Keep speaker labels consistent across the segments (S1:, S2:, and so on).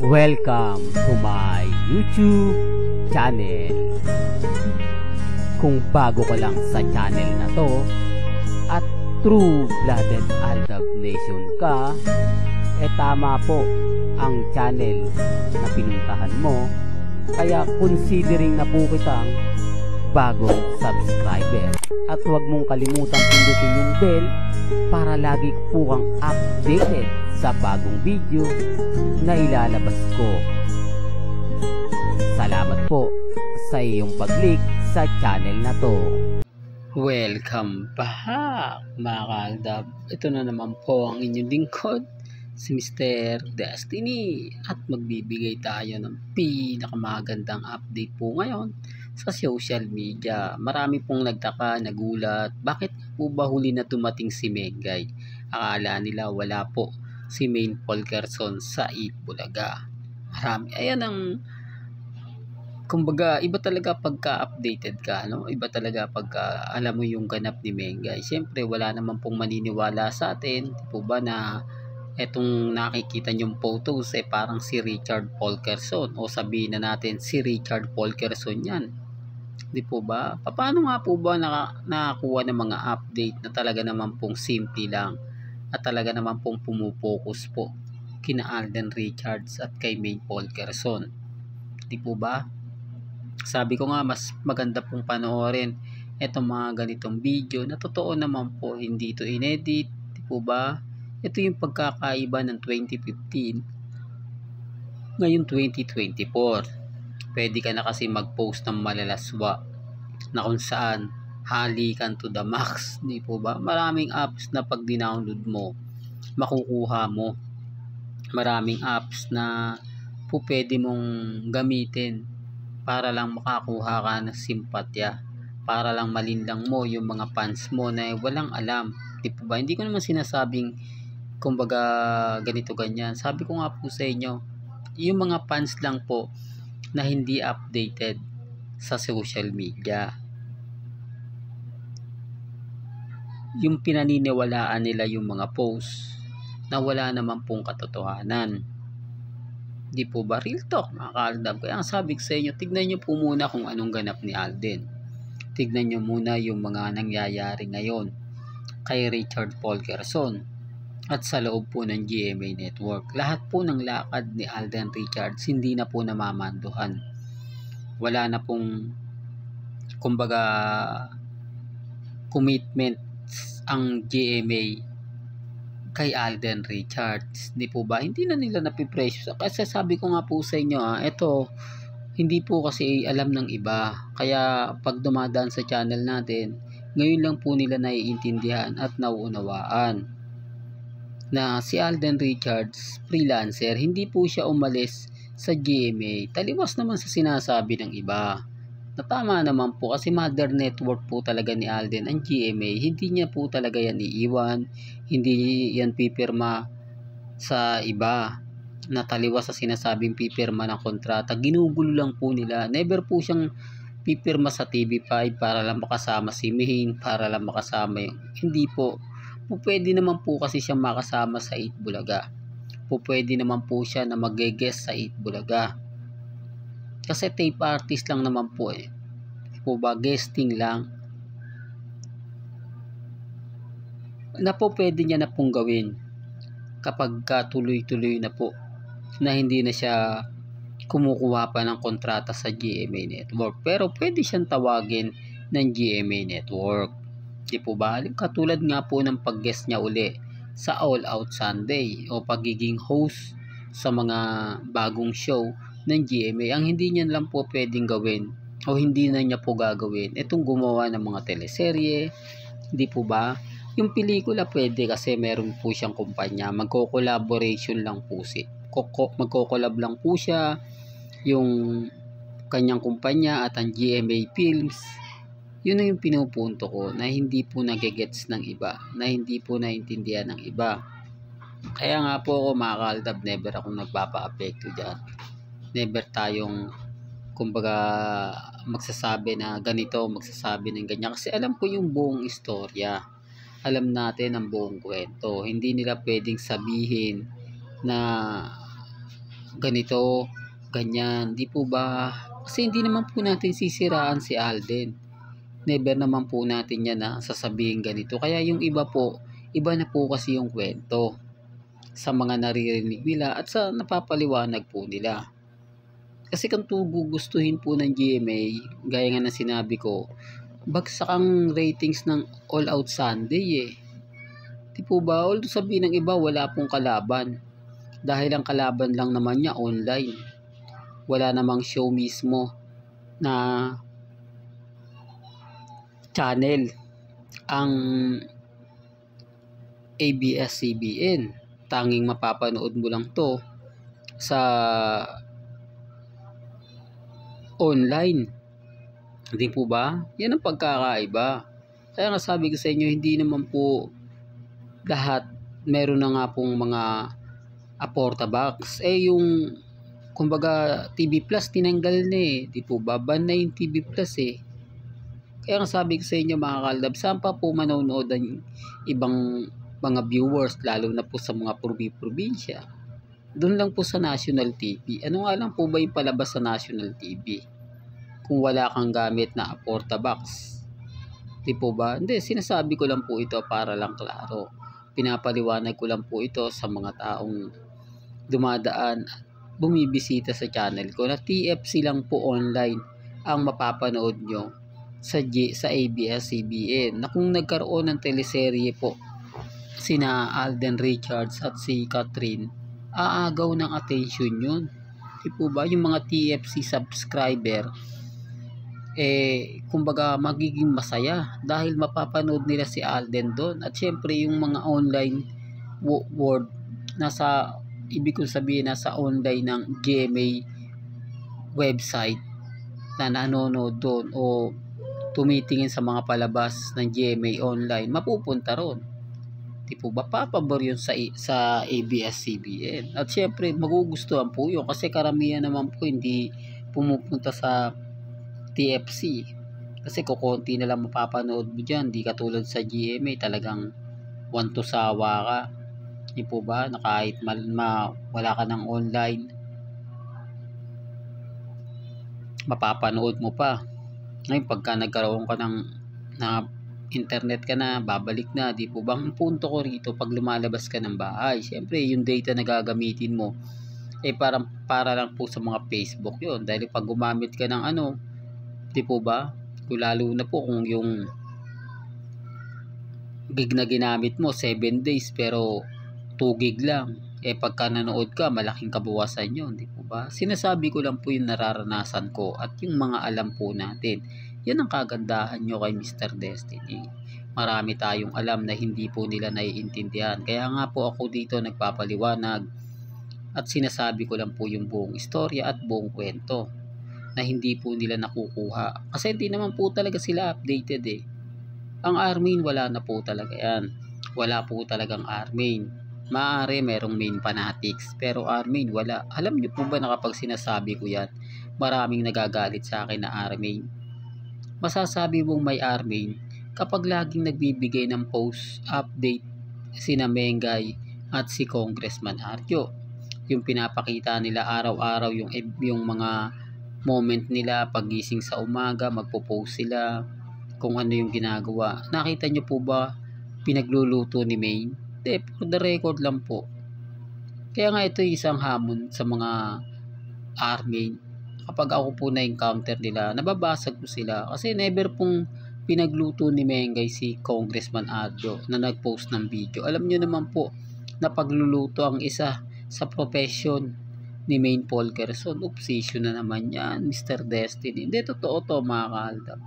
S1: Welcome to my YouTube channel. Kung bago ka lang sa channel na to at true-blooded Aldab Nation ka, tama po ang channel na pinuntahan mo. Kaya considering na po kitang bagong subscriber. At huwag mong kalimutan pindutin yung bell para lagi po kang updated sa bagong video na ilalabas ko. Salamat po sa iyong pag-click sa channel na to. Welcome back mga kaaldab. Ito na naman po ang inyong lingkod, si Mr. Destiny, at magbibigay tayo ng pinakamagandang update po ngayon sa social media. Marami pong nagtaka, nagulat, bakit po ba huli na dumating si Mengay? Akala nila wala po si Maine Polkerson sa Itbulaga. Marami, ayan ang kumbaga, iba talaga pagka-updated ka, no? Iba talaga pagka alam mo yung ganap ni Mengay. Siyempre, wala naman pong maniniwala sa atin, di po ba, na etong nakikita nyong photos parang si Richard Polkerson, o sabihin na natin si Richard Polkerson yan. Di po ba? Paano nga po ba nakakuha ng mga update na talaga naman pong simple lang at talaga naman pong pumupokus po kina Alden Richards at kay Maine Polkerson? Di po ba? Sabi ko nga, mas maganda pong panoorin etong mga ganitong video na totoo naman po, hindi ito inedit. Di po ba? Ito yung pagkakaiba ng 2015 ngayon 2024. Pwede ka na kasi mag-post ng malalaswa na kung saan halikan to the max. Di po ba? Maraming apps na pag dinownload mo, makukuha mo. Maraming apps na po pwede mong gamitin para lang makakuha ka ng simpatya, para lang malinlang mo yung mga fans mo na walang alam. Di po ba? Hindi ko naman sinasabing kumbaga ganito ganyan. Sabi ko nga po sa inyo, yung mga fans lang po na hindi updated sa social media, yung pinaniniwalaan nila yung mga posts na wala naman pong katotohanan. Di po ba? Real talk mga kaaldab. Kaya ang sabi ko sa inyo, tignan nyo po muna kung anong ganap ni Alden. Tignan nyo muna yung mga nangyayari ngayon kay Richard Polkerson at sa loob po ng GMA Network. Lahat po ng lakad ni Alden Richards hindi na po namamanduhan. Wala na pong kumbaga commitment ang GMA kay Alden Richards. Di po ba? Hindi na nila napipresyo. Kasi sabi ko nga po sa inyo, ito, hindi po kasi alam ng iba. Kaya pag dumadaan sa channel natin, ngayon lang po nila naiintindihan at nauunawaan na si Alden Richards, freelancer, hindi po siya umalis sa GMA. Taliwas naman sa sinasabi ng iba. Natama naman po kasi mother network po talaga ni Alden ang GMA. Hindi niya po talaga yan iiwan, hindi yan pipirma sa iba na taliwas sa sinasabing pipirma ng kontrata. Ginugulo lang po nila. Never po siyang pipirma sa TV5 para lang makasama si Maine, para lang makasama yung hindi po. Pwede naman po kasi siyang makasama sa Itbulaga. Pwede naman po siya na mag-guest sa Itbulaga. Kasi tape artist lang naman po po ba, guesting lang na po pwede niya na pong gawin kapag tuloy-tuloy na po na hindi na siya kumukuha pa ng kontrata sa GMA Network. Pero pwede siyang tawagin ng GMA Network. Di po ba? Katulad nga po ng pag-guest niya uli sa All Out Sunday o pagiging host sa mga bagong show ng GMA. Ang hindi niya lang po pwedeng gawin o hindi na niya po gagawin itong gumawa ng mga teleserye. Di po ba? Yung pelikula pwede kasi meron po siyang kumpanya, magko-collaboration lang po magko-collab lang po siya yung kanyang kumpanya at ang GMA Films. Yun na yung pinupunto ko na hindi po nagigets ng iba, na hindi po naintindihan ng iba. Kaya nga po ako mga kaaldab, never akong nagpapa-apekto dyan. Never tayong kumbaga magsasabi na ganito, magsasabi ng ganyan. Kasi alam ko yung buong istorya. Alam natin ang buong kwento. Hindi nila pwedeng sabihin na ganito, ganyan. Di po ba? Kasi hindi naman po natin sisiraan si Alden. Never naman po natin yan na sasabihin ganito. Kaya yung iba po, iba na po kasi yung kwento sa mga naririnig nila at sa napapaliwanag po nila. Kasi kung gustuhin po ng GMA, gaya nga ng sinabi ko, bagsak ang ratings ng All Out Sunday eh. Di po ba? Although sabihin ng iba, wala pong kalaban. Dahil ang kalaban lang naman niya online. Wala namang show mismo na channel ang ABS-CBN. Tanging mapapanood mo lang to sa online. Hindi po ba? Yan ang pagkakaiba. Kaya nga sabi ko sa inyo, hindi naman po lahat meron na nga pong mga aporta box. Yung kumbaga TV Plus tinanggal na eh. Di po ba? Ban na yung TV Plus eh. Kaya nga sabi ko sa inyo mga kaldab, saan pa po manonood ang ibang mga viewers, lalo na po sa mga probinsya? Doon lang po sa National TV. Ano nga lang po ba yung palabas sa National TV? Kung wala kang gamit na aporta box. Di po ba? Hindi, sinasabi ko lang po ito para lang klaro. Pinapaliwanag ko lang po ito sa mga taong dumadaan at bumibisita sa channel ko na TFC lang po online ang mapapanood nyo sa ABS-CBN, na kung nagkaroon ng teleserye po sina Alden Richards at si Catherine, aagaw ng attention yun. Di po ba? Yung mga TFC subscriber kumbaga magiging masaya dahil mapapanood nila si Alden doon. At syempre yung mga online world, ibig kong sabihin nasa online ng GMA website na nanonood doon o tumitingin sa mga palabas ng GMA online, mapupunta ron. Di po ba? Papabor yun sa ABS-CBN. At syempre magugustuhan po yun kasi karamihan naman po hindi pumupunta sa TFC. Kasi kukunti na lang mapapanood mo dyan. Di katulad sa GMA, talagang want to sawa ka. Di po ba? Na kahit wala ka ng online, mapapanood mo pa. Ngayon, pagka nagkaroon ka na internet ka na, babalik na. Di po ba? Ang punto ko rito, pag lumalabas ka ng bahay, syempre, yung data na gagamitin mo, parang para lang po sa mga Facebook yun. Dahil pag gumamit ka ng di po ba? Lalo na po kung yung gig na ginamit mo 7 days pero 2 gig lang. Pagka nanood ka, malaking kabawasan yun. Di po ba? Sinasabi ko lang po yung nararanasan ko at yung mga alam po natin. Yan ang kagandahan nyo kay Mr. Destiny. Marami tayong alam na hindi po nila naiintindihan. Kaya nga po ako dito nagpapaliwanag at sinasabi ko lang po yung buong istorya at buong kwento na hindi po nila nakukuha. Kasi hindi naman po talaga sila updated eh. Ang Armin, wala na po talaga yan. Wala po talagang Armin. Maaari merong main fanatics, pero Armin, wala. Alam niyo po ba na kapag sinasabi ko yan, maraming nagagalit sa akin na Armin? Masasabi mong may Armin kapag laging nagbibigay ng post update sina Mengay at si Congressman Arjo. Yung pinapakita nila araw-araw yung mga moment nila pagising sa umaga, magpo-post sila kung ano yung ginagawa. Nakita nyo po ba pinagluluto ni Maine? For the record lang po. Kaya nga ito yung isang hamon sa mga Armin. Kapag ako po na-encounter nila, nababasag ko sila kasi never pong pinagluto ni Mengay si Congressman Adjo na nag-post ng video. Alam nyo naman po na pagluluto ang isa sa profession ni Maine Polkerson. Obsession na naman yan, Mr. Destiny. Hindi, totoo to mga kahaldab.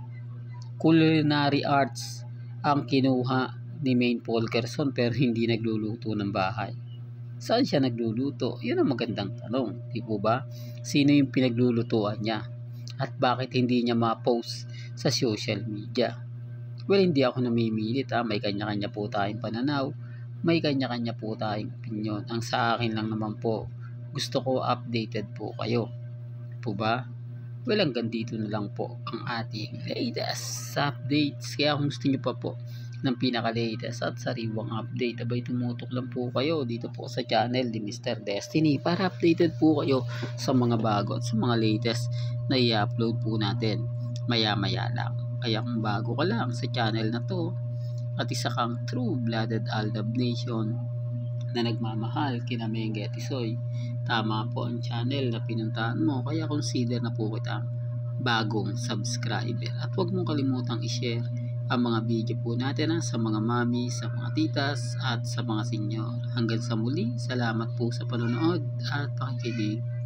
S1: Culinary arts ang kinuha ni Maine Polkerson pero hindi nagluluto ng bahay. Saan siya nagluluto? Yun ang magandang tanong, di po ba? Sino yung pinaglulutuan niya? At bakit hindi niya ma-post sa social media? Well, hindi ako namimilit ha. May kanya-kanya po tayong pananaw. May kanya-kanya po tayong opinion. Ang sa akin lang naman po, gusto ko updated po kayo. Po ba? Well, hanggang dito na lang po ang ating latest updates. Kaya kung gusto nyo pa po ng pinaka-latest at sariwang update. Abay, tumutok lang po kayo dito po sa channel ni Mr. Destiny para updated po kayo sa mga bago at sa mga latest na i-upload po natin maya-maya lang. Kaya kung bago ka lang sa channel na to at isa kang true-blooded Aldab Nation na nagmamahal kina Mengge at Isoy, tama po ang channel na pinuntahan mo, kaya consider na po kitang bagong subscriber. At huwag mong kalimutang i-share ang mga video po natin sa mga mami, sa mga titas at sa mga senyor. Hanggang sa muli, salamat po sa panonood at pakikinig.